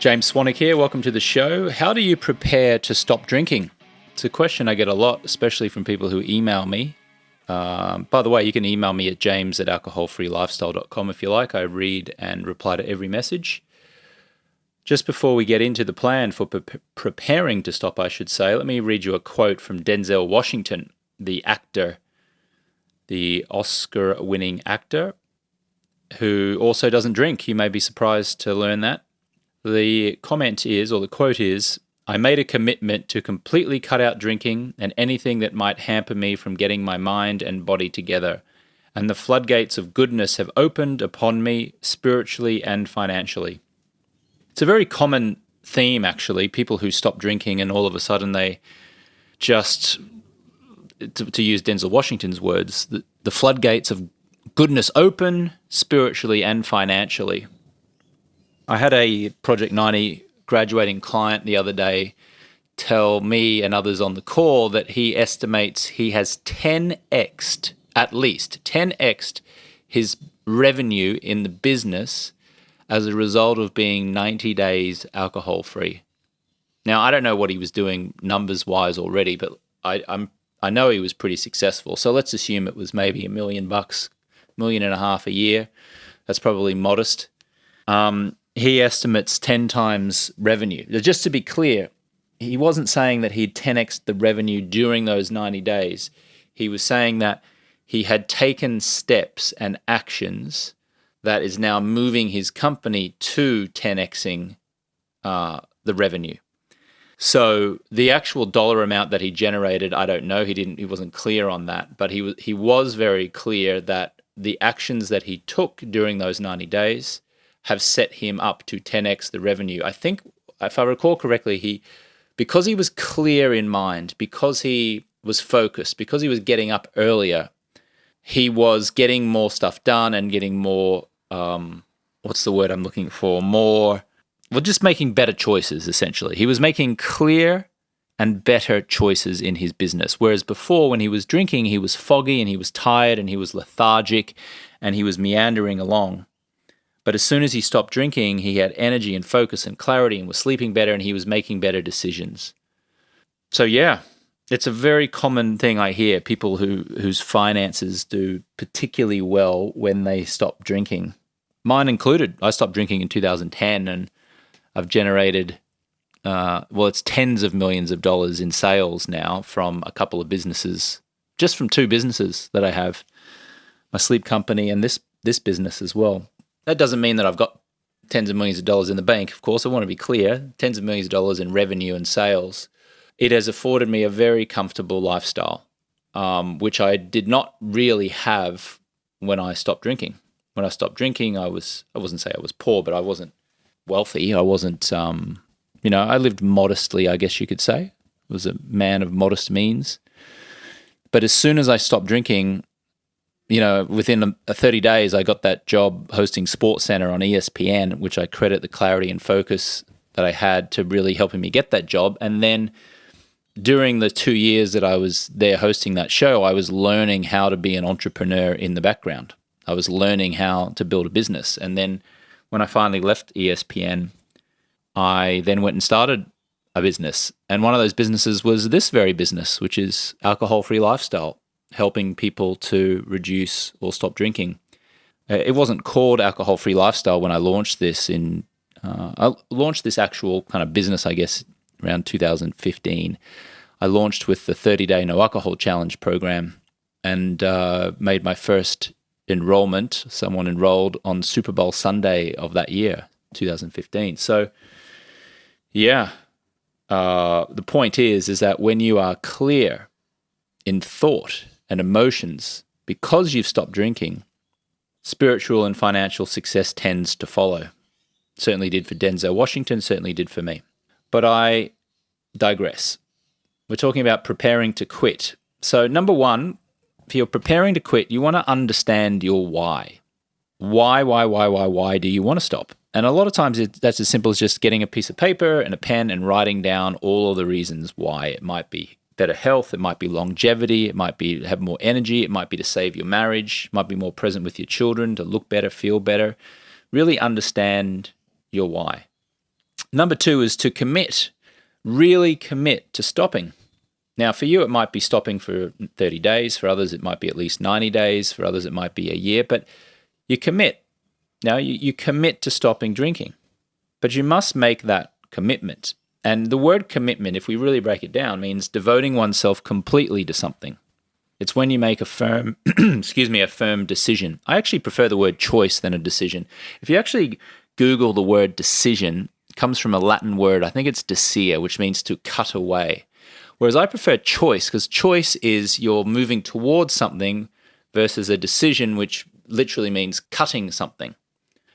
James Swanwick here. Welcome to the show. How do you prepare to stop drinking? It's a question I get a lot, especially from people who email me. By the way, you can email me at james@alcoholfreelifestyle.com if you like. I read and reply to every message. Just before we get into the plan for preparing to stop, I should say, let me read you a quote from Denzel Washington, the actor, the Oscar-winning actor, who also doesn't drink. You may be surprised to learn that. The comment is, or the quote is, "I made a commitment to completely cut out drinking and anything that might hamper me from getting my mind and body together, and the floodgates of goodness have opened upon me spiritually and financially." It's a very common theme, actually, people who stop drinking and all of a sudden they just, to use Denzel Washington's words, the floodgates of goodness open spiritually and financially. I had a Project 90 graduating client the other day tell me and others on the call that he estimates he has 10x'd, at least 10x'd his revenue in the business as a result of being 90 days alcohol-free. Now, I don't know what he was doing numbers-wise already, but I know he was pretty successful. So let's assume it was maybe $1 million, $1.5 million a year. That's probably modest. He estimates 10 times revenue. Just to be clear, he wasn't saying that he'd 10x'd the revenue during those 90 days. He was saying that he had taken steps and actions that is now moving his company to 10xing the revenue. So the actual dollar amount that he generated, I don't know. He wasn't clear on that, but he was very clear that the actions that he took during those 90 days have set him up to 10x the revenue. I think, if I recall correctly, because he was clear in mind, because he was focused, because he was getting up earlier, he was getting more stuff done and getting more, what's the word I'm looking for? Just making better choices, essentially. He was making clear and better choices in his business. Whereas before, when he was drinking, he was foggy and he was tired and he was lethargic and he was meandering along. But as soon as he stopped drinking, he had energy and focus and clarity and was sleeping better and he was making better decisions. So yeah, it's a very common thing I hear, people whose finances do particularly well when they stop drinking. Mine included. I stopped drinking in 2010 and I've generated, it's tens of millions of dollars in sales now from a couple of businesses, just from two businesses that I have, my sleep company and this business as well. That doesn't mean that I've got tens of millions of dollars in the bank, of course. I want to be clear, tens of millions of dollars in revenue and sales. It has afforded me a very comfortable lifestyle, which I did not really have when I stopped drinking. When I stopped drinking, I wouldn't say I was poor, but I wasn't wealthy. I wasn't, I lived modestly, I guess you could say. I was a man of modest means. But as soon as I stopped drinking, within 30 days, I got that job hosting SportsCenter on ESPN, which I credit the clarity and focus that I had to really helping me get that job. And then during the 2 years that I was there hosting that show, I was learning how to be an entrepreneur in the background. I was learning how to build a business. And then when I finally left ESPN, I then went and started a business. And one of those businesses was this very business, which is Alcohol-Free Lifestyle, helping people to reduce or stop drinking. It wasn't called Alcohol-Free Lifestyle when I launched this I launched this actual kind of business, I guess, around 2015. I launched with the 30-day no alcohol challenge program and made my first enrollment. Someone enrolled on Super Bowl Sunday of that year, 2015. So, yeah, the point is that when you are clear in thought and emotions, because you've stopped drinking, spiritual and financial success tends to follow. Certainly did for Denzel Washington, certainly did for me. But I digress. We're talking about preparing to quit. So number one, if you're preparing to quit, you want to understand your why. Why do you want to stop? And a lot of times that's as simple as just getting a piece of paper and a pen and writing down all of the reasons why. It might be better health, it might be longevity, it might be to have more energy, it might be to save your marriage, it might be more present with your children, to look better, feel better. Really understand your why. Number 2 is to commit, really commit to stopping. Now, for you, it might be stopping for 30 days. For others, it might be at least 90 days. For others, it might be a year. But you commit. Now, you commit to stopping drinking. But you must make that commitment. And the word commitment, if we really break it down, means devoting oneself completely to something. It's when you make a firm, a firm decision. I actually prefer the word choice than a decision. If you actually Google the word decision, it comes from a Latin word, I think it's desire, which means to cut away. Whereas I prefer choice, because choice is you're moving towards something versus a decision, which literally means cutting something.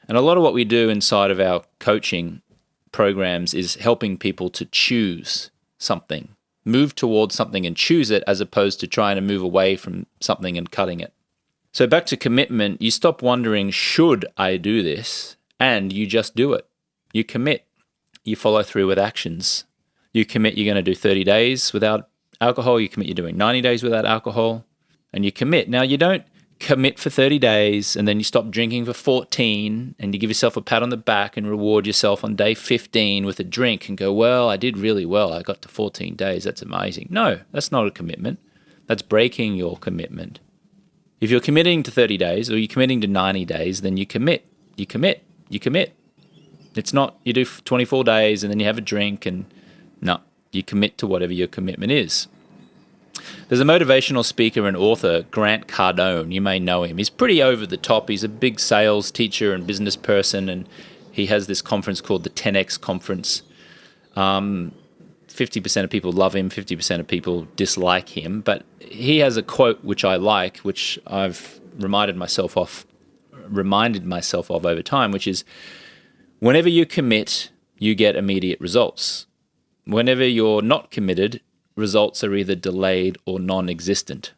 And a lot of what we do inside of our coaching programs is helping people to choose something, move towards something and choose it, as opposed to trying to move away from something and cutting it. So back to commitment, you stop wondering, should I do this? And you just do it. You commit. You follow through with actions. You commit you're going to do 30 days without alcohol. You commit you're doing 90 days without alcohol. And you commit. Now, you don't commit for 30 days and then you stop drinking for 14 and you give yourself a pat on the back and reward yourself on day 15 with a drink and go, well, I did really well. I got to 14 days. That's amazing. No, that's not a commitment. That's breaking your commitment. If you're committing to 30 days or you're committing to 90 days, then you commit. You commit. You commit. It's not you do 24 days and then you have a drink and no, you commit to whatever your commitment is. There's a motivational speaker and author, Grant Cardone. You may know him. He's pretty over the top. He's a big sales teacher and business person, and he has this conference called the 10X Conference. 50% of people love him, 50% of people dislike him, but he has a quote which I like, which I've reminded myself of over time, which is, whenever you commit, you get immediate results. Whenever you're not committed, results are either delayed or non-existent.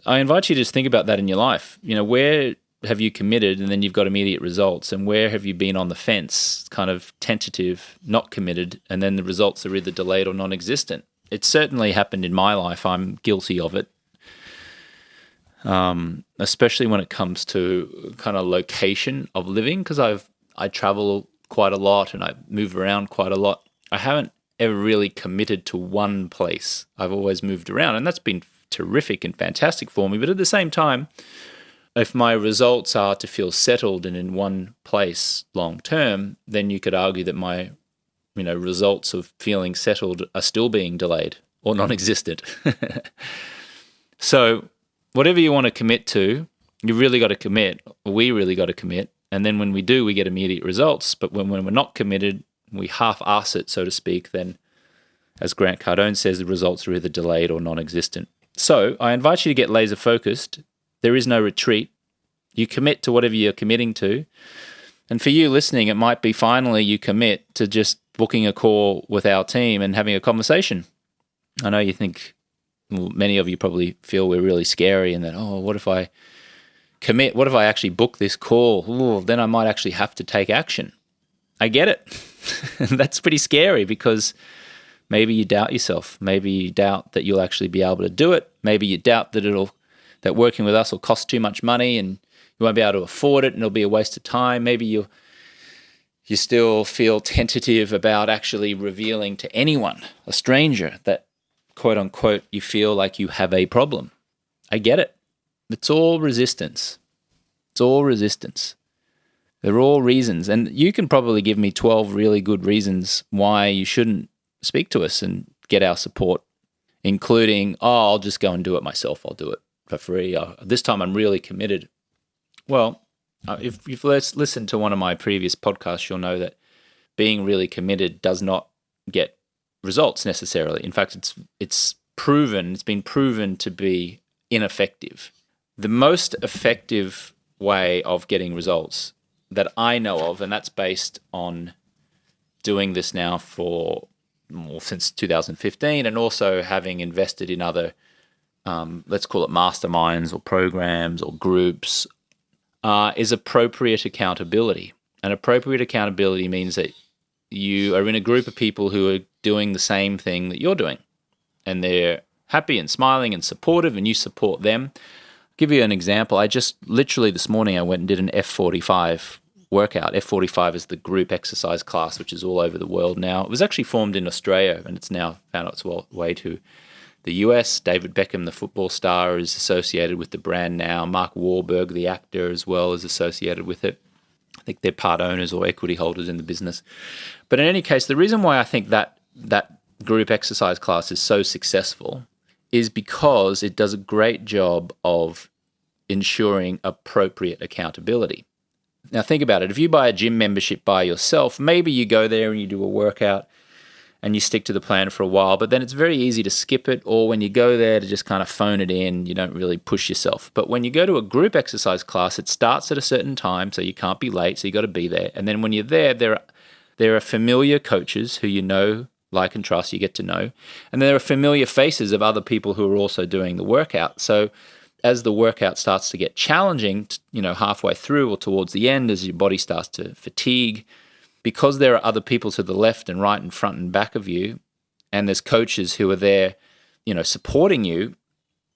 I invite you to just think about that in your life. You know, where have you committed and then you've got immediate results, and where have you been on the fence, kind of tentative, not committed, and then the results are either delayed or non-existent? It certainly happened in my life. I'm guilty of it, especially when it comes to kind of location of living, because I travel quite a lot and I move around quite a lot. I haven't ever really committed to one place. I've always moved around, and that's been terrific and fantastic for me. But at the same time, if my results are to feel settled and in one place long term, then you could argue that my results of feeling settled are still being delayed or non-existent. So whatever you want to commit to, you really got to commit. We really got to commit. And then when we do, we get immediate results. But when we're not committed, we half-ass it, so to speak, then, as Grant Cardone says, the results are either delayed or non-existent. So I invite you to get laser-focused. There is no retreat. You commit to whatever you're committing to. And for you listening, it might be finally you commit to just booking a call with our team and having a conversation. I know you think, well, many of you probably feel we're really scary and that, oh, what if I commit? What if I actually book this call? Ooh, then I might actually have to take action. I get it. That's pretty scary, because maybe you doubt yourself. Maybe you doubt that you'll actually be able to do it. Maybe you doubt that working with us will cost too much money and you won't be able to afford it and it'll be a waste of time. Maybe you still feel tentative about actually revealing to anyone, a stranger, that, quote unquote, you feel like you have a problem. I get it. It's all resistance. It's all resistance. They're all reasons. And you can probably give me 12 really good reasons why you shouldn't speak to us and get our support, including, oh, I'll just go and do it myself. I'll do it for free. This time I'm really committed. Well, if you've listened to one of my previous podcasts, you'll know that being really committed does not get results necessarily. In fact, it's been proven to be ineffective. The most effective way of getting results that I know of, and that's based on doing this now since 2015, and also having invested in other, let's call it masterminds or programs or groups, is appropriate accountability. And appropriate accountability means that you are in a group of people who are doing the same thing that you're doing, and they're happy and smiling and supportive, and you support them. I'll give you an example. I just literally this morning I went and did an F45 workout. F45 is the group exercise class, which is all over the world now. It was actually formed in Australia, and it's now found its way to the US. David Beckham, the football star, is associated with the brand now. Mark Wahlberg, the actor, as well, is associated with it. I think they're part owners or equity holders in the business. But in any case, the reason why I think that group exercise class is so successful is because it does a great job of ensuring appropriate accountability. Now think about it. If you buy a gym membership by yourself, maybe you go there and you do a workout and you stick to the plan for a while, but then it's very easy to skip it, or when you go there to just kind of phone it in, you don't really push yourself. But when you go to a group exercise class, it starts at a certain time, so you can't be late, so you got to be there. And then when you're there, there are familiar coaches who you know, like and trust, you get to know. And there are familiar faces of other people who are also doing the workout. So as the workout starts to get challenging, halfway through or towards the end, as your body starts to fatigue, because there are other people to the left and right and front and back of you, and there's coaches who are there, supporting you,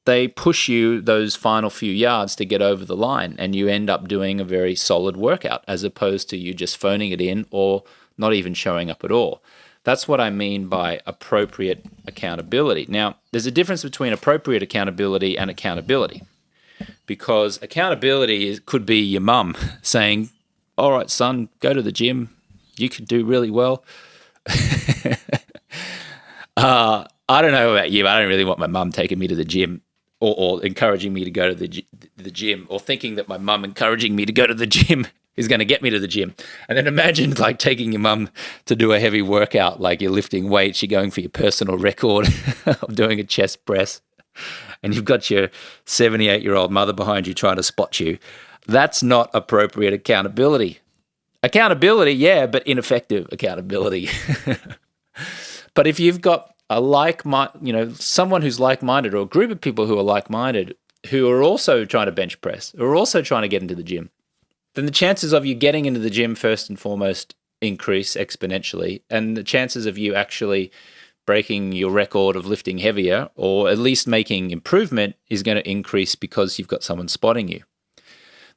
they push you those final few yards to get over the line, and you end up doing a very solid workout as opposed to you just phoning it in or not even showing up at all. That's what I mean by appropriate accountability. Now, there's a difference between appropriate accountability and accountability, because accountability could be your mum saying, all right, son, go to the gym. You could do really well. I don't know about you, but I don't really want my mum taking me to the gym or encouraging me to go to the gym, or thinking that my mum encouraging me to go to the gym is going to get me to the gym. And then imagine taking your mum to do a heavy workout, like you're lifting weights, you're going for your personal record of doing a chest press, and you've got your 78-year-old mother behind you trying to spot you. That's not appropriate accountability. Accountability, yeah, but ineffective accountability. But if you've got someone who's like-minded, or a group of people who are like-minded, who are also trying to bench press, who are also trying to get into the gym, then the chances of you getting into the gym first and foremost increase exponentially, and the chances of you actually breaking your record of lifting heavier, or at least making improvement, is going to increase because you've got someone spotting you.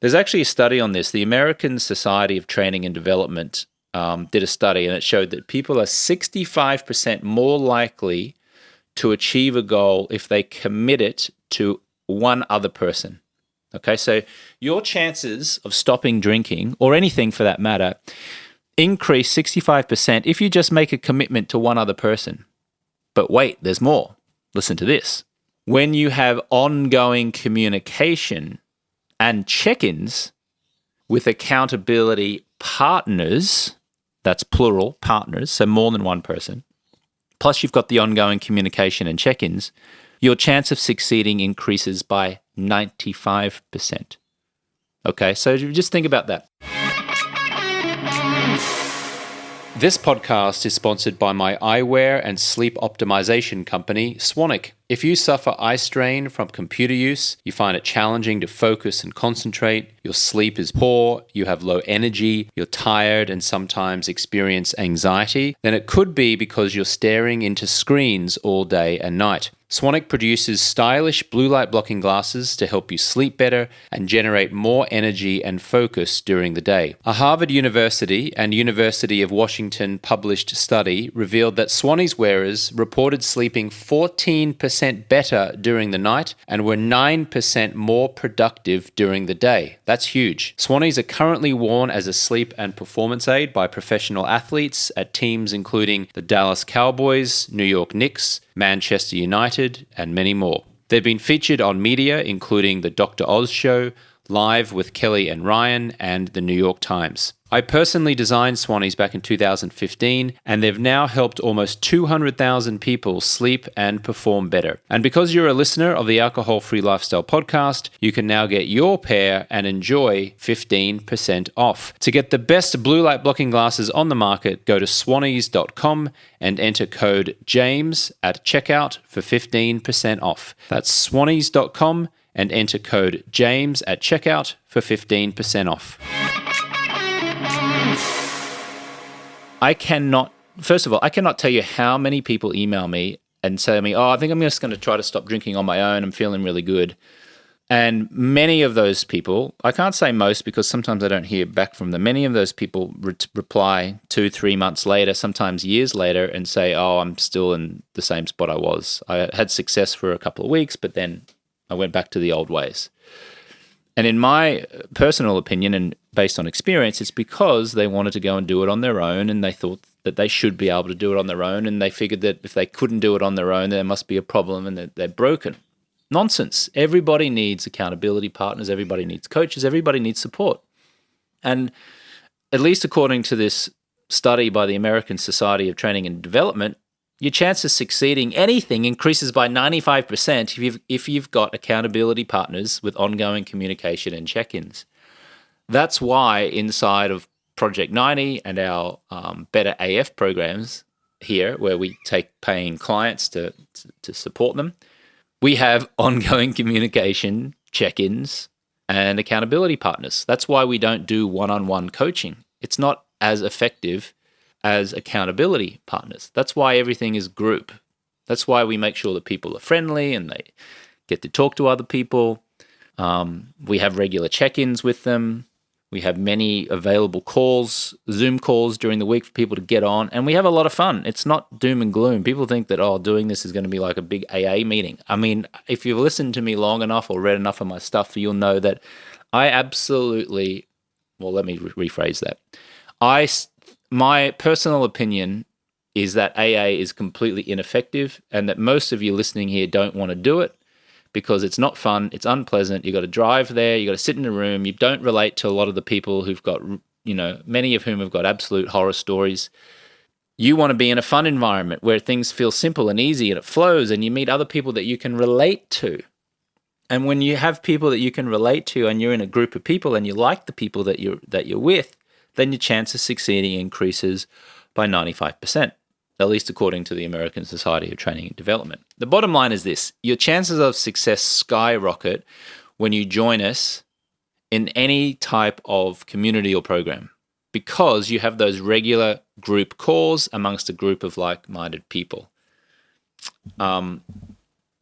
There's actually a study on this. The American Society of Training and Development did a study, and it showed that people are 65% more likely to achieve a goal if they commit it to one other person. Okay, so your chances of stopping drinking, or anything for that matter, increase 65% if you just make a commitment to one other person. But wait, there's more. Listen to this. When you have ongoing communication and check-ins with accountability partners, that's plural, partners, so more than one person, plus you've got the ongoing communication and check-ins, your chance of succeeding increases by 95%. Okay, so just think about that. This podcast is sponsored by my eyewear and sleep optimization company, Swanwick. If you suffer eye strain from computer use, you find it challenging to focus and concentrate, your sleep is poor, you have low energy, you're tired and sometimes experience anxiety, then it could be because you're staring into screens all day and night. Swanwick produces stylish blue light blocking glasses to help you sleep better and generate more energy and focus during the day. A Harvard University and University of Washington published study revealed that Swannies wearers reported sleeping 14% better during the night and were 9% more productive during the day. That's huge. Swannies are currently worn as a sleep and performance aid by professional athletes at teams including the Dallas Cowboys, New York Knicks, Manchester United, and many more. They've been featured on media including The Dr. Oz Show, Live with Kelly and Ryan, and The New York Times. I personally designed Swannies back in 2015, and they've now helped almost 200,000 people sleep and perform better. And because you're a listener of the Alcohol-Free Lifestyle podcast, you can now get your pair and enjoy 15% off. To get the best blue light blocking glasses on the market, go to swannies.com and enter code JAMES at checkout for 15% off. That's swannies.com and enter code JAMES at checkout for 15% off. I cannot tell you how many people email me and say to me, I think I'm just going to try to stop drinking on my own. I'm feeling really good. And many of those people, I can't say most because sometimes I don't hear back from them. Many of those people reply 2-3 months later, sometimes years later, and say, oh, I'm still in the same spot I was. I had success for a couple of weeks, but then I went back to the old ways. And in my personal opinion and based on experience, it's because they wanted to go and do it on their own, and they thought that they should be able to do it on their own, and they figured that if they couldn't do it on their own, there must be a problem and that they're broken. Nonsense. Everybody needs accountability partners. Everybody needs coaches. Everybody needs support. And at least according to this study by the American Society of Training and Development, your chance of succeeding anything increases by 95% if you've got accountability partners with ongoing communication and check-ins. That's why inside of Project 90 and our Better AF programs here, where we take paying clients to support them, we have ongoing communication, check-ins, and accountability partners. That's why we don't do one-on-one coaching. It's not as effective as accountability partners. That's why everything is group. That's why we make sure that people are friendly and they get to talk to other people. We have regular check-ins with them. We have many available calls, Zoom calls during the week for people to get on, and we have a lot of fun. It's not doom and gloom. People think that, doing this is going to be like a big AA meeting. I mean, if you've listened to me long enough or read enough of my stuff, you'll know that I absolutely, well, let me rephrase that. My personal opinion is that AA is completely ineffective and that most of you listening here don't want to do it, because it's not fun, it's unpleasant, you got to drive there, you got to sit in a room, you don't relate to a lot of the people who've got, many of whom have got absolute horror stories. You want to be in a fun environment where things feel simple and easy and it flows and you meet other people that you can relate to. And when you have people that you can relate to and you're in a group of people and you like the people that you're with, then your chance of succeeding increases by 95%. At least according to the American Society of Training and Development. The bottom line is this: your chances of success skyrocket when you join us in any type of community or program, because you have those regular group calls amongst a group of like-minded people.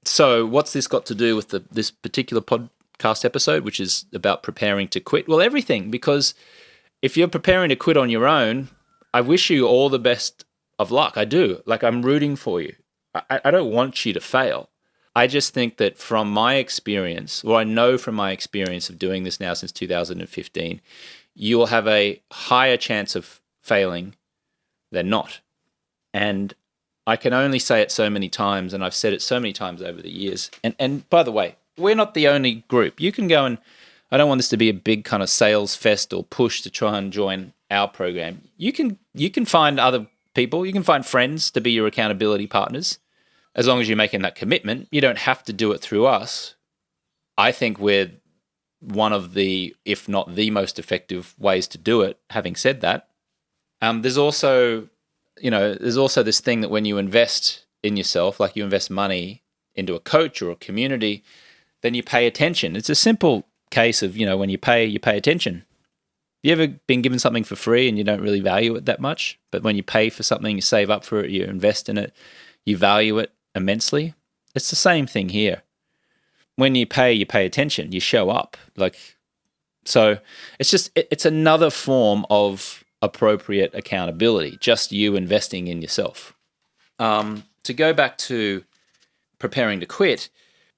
So what's this got to do with this particular podcast episode, which is about preparing to quit? Well, everything, because if you're preparing to quit on your own, I wish you all the best of luck. I do. I'm rooting for you. I don't want you to fail. I just think that from my experience, or I know from my experience of doing this now since 2015, you will have a higher chance of failing than not. And I can only say it so many times, and I've said it so many times over the years. And by the way, we're not the only group. You can go and, I don't want this to be a big kind of sales fest or push to try and join our program. You can find other people, you can find friends to be your accountability partners, as long as you're making that commitment. You don't have to do it through us. I think we're one of the, if not the most effective ways to do it. Having said that, there's also this thing that when you invest in yourself, like you invest money into a coach or a community, then you pay attention. It's a simple case of, when you pay attention. You ever been given something for free and you don't really value it that much? But when you pay for something, you save up for it, you invest in it, you value it immensely? It's the same thing here. When you pay attention, you show up. So it's another form of appropriate accountability, just you investing in yourself. To go back to preparing to quit,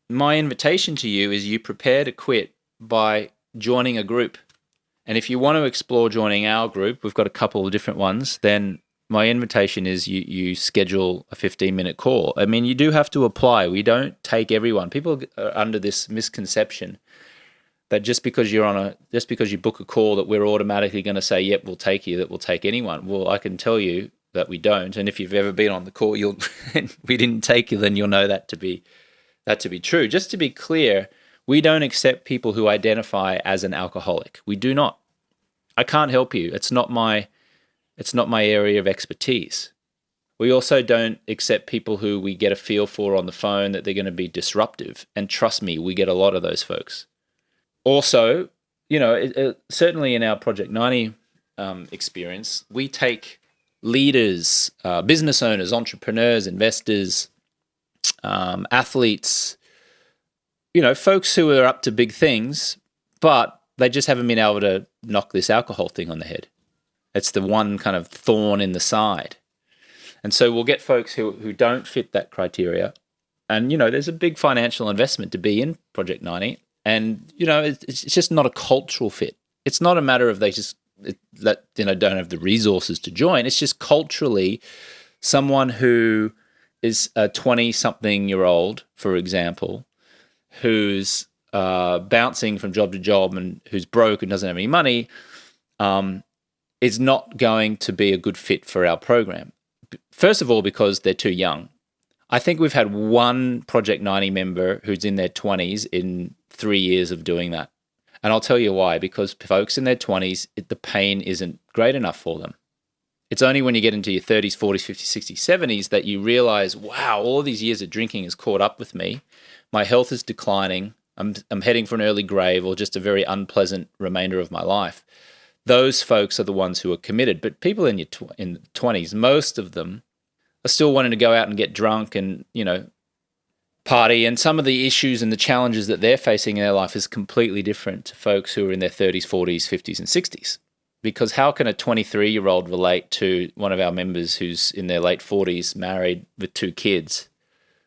my invitation to you is you prepare to quit by joining a group. And if you want to explore joining our group, we've got a couple of different ones, then my invitation is you schedule a 15-minute call. I mean, you do have to apply. We don't take everyone. People are under this misconception that just because you book a call that we're automatically going to say, yep, we'll take you, that we'll take anyone. Well, I can tell you that we don't. And if you've ever been on the call, we didn't take you, then you'll know that to be true. Just to be clear, we don't accept people who identify as an alcoholic. We do not. I can't help you. It's not my area of expertise. We also don't accept people who we get a feel for on the phone that they're going to be disruptive. And trust me, we get a lot of those folks. Also, certainly in our Project 90 experience, we take leaders, business owners, entrepreneurs, investors, athletes, folks who are up to big things, but they just haven't been able to knock this alcohol thing on the head. It's the one kind of thorn in the side. And so we'll get folks who don't fit that criteria. And, there's a big financial investment to be in Project 90. And, it's just not a cultural fit. It's not a matter of they just don't have the resources to join. It's just culturally someone who is a 20-something-year-old, for example, who's bouncing from job to job and who's broke and doesn't have any money, is not going to be a good fit for our program. First of all, because they're too young. I think we've had one Project 90 member who's in their 20s in 3 years of doing that. And I'll tell you why, because folks in their 20s, the pain isn't great enough for them. It's only when you get into your 30s, 40s, 50s, 60s, 70s that you realize, wow, all these years of drinking has caught up with me. My health is declining. I'm heading for an early grave or just a very unpleasant remainder of my life. Those folks are the ones who are committed. But people in in the 20s, most of them are still wanting to go out and get drunk and, party. And some of the issues and the challenges that they're facing in their life is completely different to folks who are in their 30s, 40s, 50s, and 60s. Because how can a 23-year-old relate to one of our members who's in their late 40s, married with 2 kids?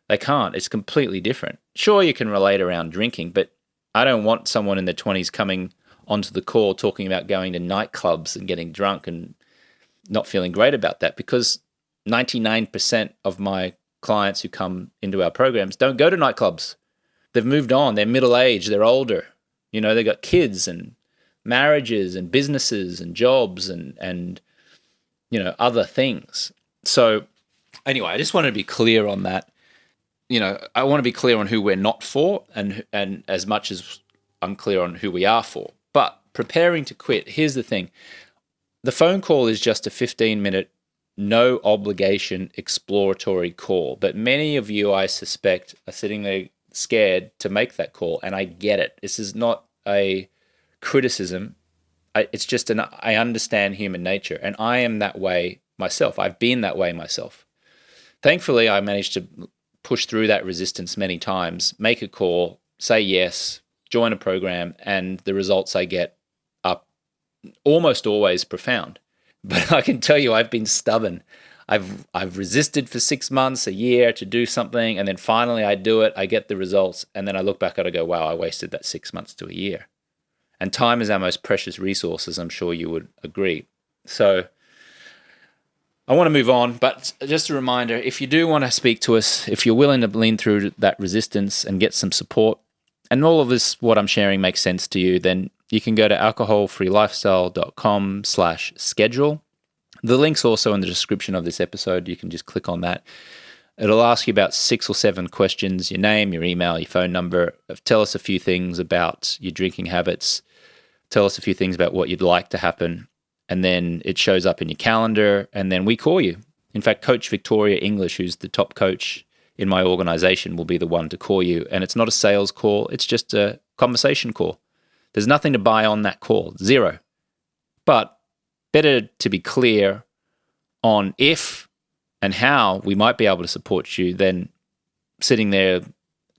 They can't. It's completely different. Sure, you can relate around drinking, but I don't want someone in their 20s coming onto the call talking about going to nightclubs and getting drunk and not feeling great about that, because 99% of my clients who come into our programs don't go to nightclubs. They've moved on. They're middle-aged. They're older. They've got kids and marriages and businesses and jobs and other things. So anyway, I just wanted to be clear on that. I want to be clear on who we're not for and as much as I'm clear on who we are for. But preparing to quit, here's the thing. The phone call is just a 15-minute, no obligation exploratory call. But many of you, I suspect, are sitting there scared to make that call. And I get it. This is not a criticism. It's just I understand human nature. And I am that way myself. I've been that way myself. Thankfully, I managed to push through that resistance many times, make a call, say yes, join a program, and the results I get are almost always profound. But I can tell you, I've been stubborn. I've resisted for 6 months, a year to do something, and then finally I do it, I get the results, and then I look back at it and go, wow, I wasted that 6 months to a year. And time is our most precious resource, as I'm sure you would agree. So I want to move on, but just a reminder, if you do want to speak to us, if you're willing to lean through that resistance and get some support, and all of this, what I'm sharing makes sense to you, then you can go to alcoholfreelifestyle.com/schedule. The link's also in the description of this episode. You can just click on that. It'll ask you about 6 or 7 questions, your name, your email, your phone number. Tell us a few things about your drinking habits. Tell us a few things about what you'd like to happen. And then it shows up in your calendar, and then we call you. In fact, Coach Victoria English, who's the top coach in my organization, will be the one to call you. And it's not a sales call. It's just a conversation call. There's nothing to buy on that call, 0. But better to be clear on if and how we might be able to support you than sitting there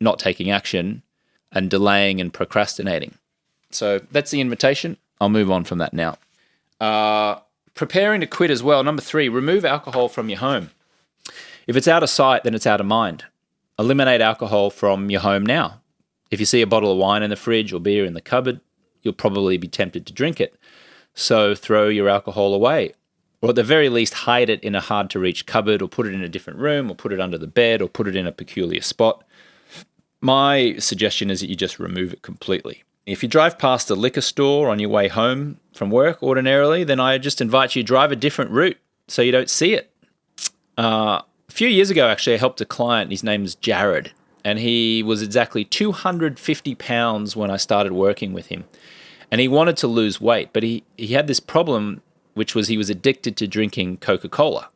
not taking action and delaying and procrastinating. So that's the invitation. I'll move on from that now. Preparing to quit as well. Number 3, remove alcohol from your home. If it's out of sight, then it's out of mind. Eliminate alcohol from your home now. If you see a bottle of wine in the fridge or beer in the cupboard, you'll probably be tempted to drink it. So throw your alcohol away. Or at the very least, hide it in a hard-to-reach cupboard, or put it in a different room, or put it under the bed, or put it in a peculiar spot. My suggestion is that you just remove it completely. If you drive past a liquor store on your way home from work ordinarily, then I just invite you to drive a different route so you don't see it. A few years ago, actually, I helped a client. His name's Jared, and he was exactly 250 pounds when I started working with him. And he wanted to lose weight, but he had this problem, which was he was addicted to drinking Coca-Cola.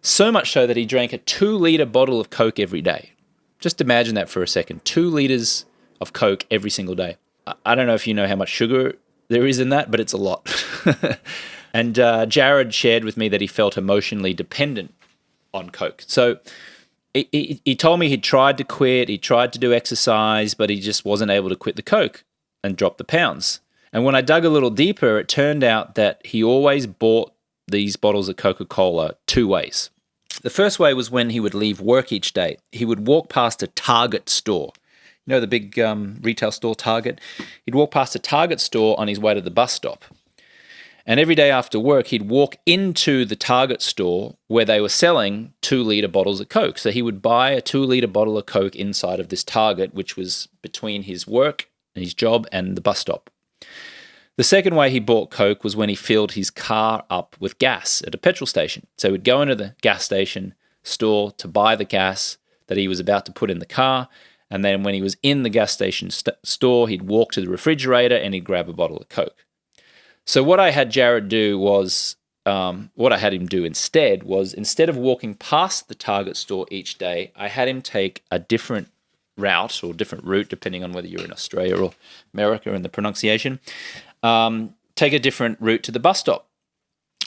So much so that he drank a 2-liter bottle of Coke every day. Just imagine that for a second. 2 liters of Coke every single day. I don't know if you know how much sugar there is in that, but it's a lot. And Jared shared with me that he felt emotionally dependent on Coke. So he told me he'd tried to quit, he tried to do exercise, but he just wasn't able to quit the Coke and drop the pounds. And when I dug a little deeper, it turned out that he always bought these bottles of Coca-Cola two ways. The first way was when he would leave work each day. He would walk past a Target store. You know the big retail store, Target? He'd walk past a Target store on his way to the bus stop. And every day after work, he'd walk into the Target store where they were selling 2-litre bottles of Coke. So he would buy a 2-litre bottle of Coke inside of this Target, which was between his work and his job and the bus stop. The second way he bought Coke was when he filled his car up with gas at a petrol station. So he'd go into the gas station store to buy the gas that he was about to put in the car. And then when he was in the gas station store, he'd walk to the refrigerator and he'd grab a bottle of Coke. So what I had Jared do was, what I had him do instead was, instead of walking past the Target store each day, I had him take a different route or different route, depending on whether you're in Australia or America in the pronunciation, take a different route to the bus stop.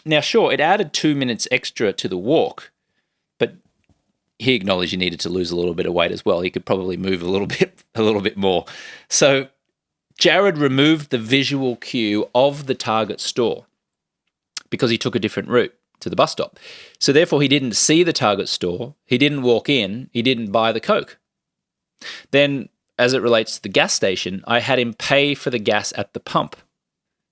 Now, sure, it added 2 minutes extra to the walk, but he acknowledged he needed to lose a little bit of weight as well. He could probably move a little bit more. So Jared removed the visual cue of the Target store because he took a different route to the bus stop. So therefore, he didn't see the Target store. He didn't walk in. He didn't buy the Coke. Then, as it relates to the gas station, I had him pay for the gas at the pump.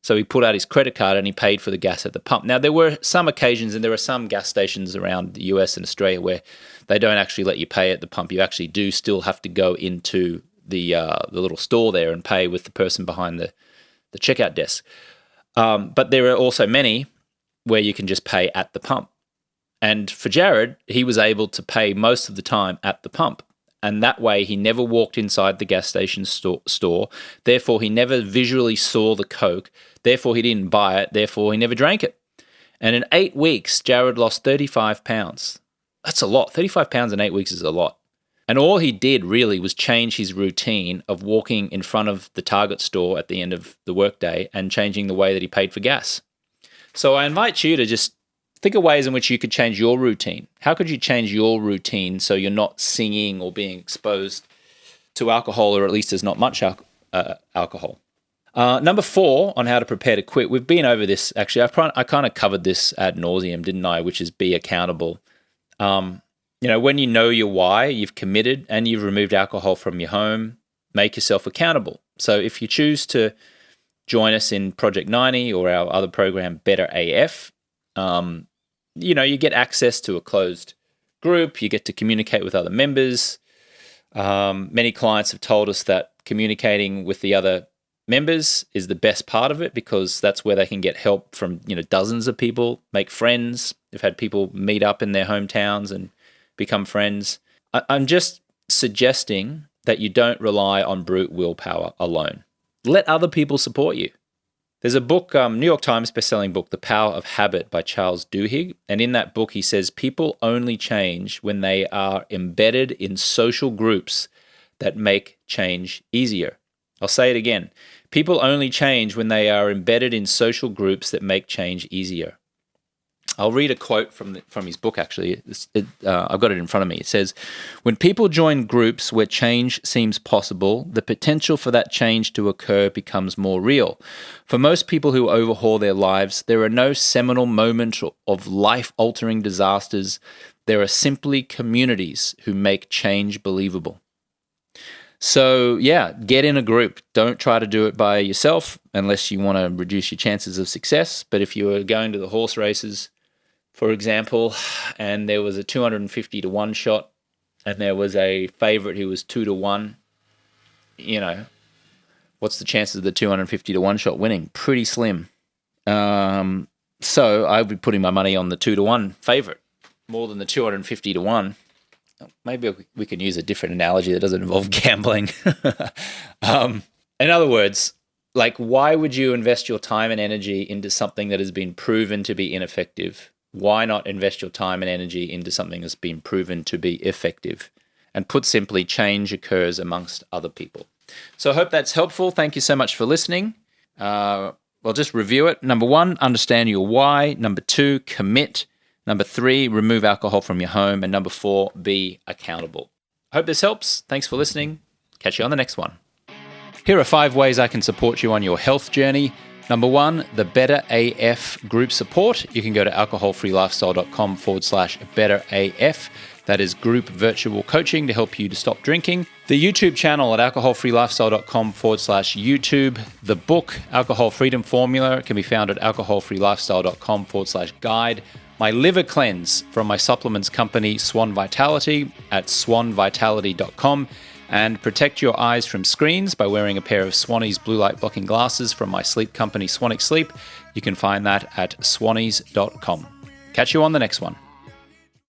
So he put out his credit card and he paid for the gas at the pump. Now, there were some occasions, and there are some gas stations around the US and Australia where they don't actually let you pay at the pump. You actually do still have to go into the little store there and pay with the person behind the checkout desk. But there are also many where you can just pay at the pump. And for Jared, he was able to pay most of the time at the pump. And that way he never walked inside the gas station store. Therefore, he never visually saw the Coke. Therefore, he didn't buy it. Therefore, he never drank it. And in 8 weeks, Jared lost 35 pounds. That's a lot. 35 pounds in 8 weeks is a lot. And all he did really was change his routine of walking in front of the Target store at the end of the workday and changing the way that he paid for gas. So I invite you to just think of ways in which you could change your routine. How could you change your routine so you're not singing or being exposed to alcohol, or at least there's not much alcohol? Number 4 on how to prepare to quit. We've been over this, actually. I kind of covered this ad nauseum, didn't I? Which is be accountable. When you know your why, you've committed and you've removed alcohol from your home, make yourself accountable. So if you choose to join us in Project 90 or our other program, Better AF, you get access to a closed group. You get to communicate with other members. Many clients have told us that communicating with the other members is the best part of it, because that's where they can get help from, dozens of people, make friends. They've had people meet up in their hometowns and become friends. I'm just suggesting that you don't rely on brute willpower alone. Let other people support you. There's a book, New York Times bestselling book, The Power of Habit by Charles Duhigg. And in that book, he says, people only change when they are embedded in social groups that make change easier. I'll say it again. People only change when they are embedded in social groups that make change easier. I'll read a quote from his book, actually. I've got it in front of me. It says, when people join groups where change seems possible, the potential for that change to occur becomes more real. For most people who overhaul their lives, there are no seminal moments of life-altering disasters. There are simply communities who make change believable. So, get in a group. Don't try to do it by yourself unless you want to reduce your chances of success. But if you are going to the horse races, for example, and there was a 250 to 1 shot, and there was a favorite who was 2 to 1, what's the chances of the 250 to 1 shot winning? Pretty slim. So I would be putting my money on the 2 to 1 favorite more than the 250 to 1. Maybe we can use a different analogy that doesn't involve gambling. In other words, why would you invest your time and energy into something that has been proven to be ineffective? Why not invest your time and energy into something that's been proven to be effective? And put simply, change occurs amongst other people. So I hope that's helpful. Thank you so much for listening. Just review it. Number 1, understand your why. Number 2, commit. Number 3, remove alcohol from your home. And number 4, be accountable. I hope this helps. Thanks for listening. Catch you on the next one. Here are 5 ways I can support you on your health journey. Number 1, the Better AF group support. You can go to alcoholfreelifestyle.com/betteraf. That is group virtual coaching to help you to stop drinking. The YouTube channel at alcoholfreelifestyle.com/YouTube. The book, Alcohol Freedom Formula, can be found at alcoholfreelifestyle.com/guide. My liver cleanse from my supplements company, Swan Vitality, at swanvitality.com. And protect your eyes from screens by wearing a pair of Swannies blue light blocking glasses from my sleep company, Swanwick Sleep. You can find that at swannies.com. Catch you on the next one.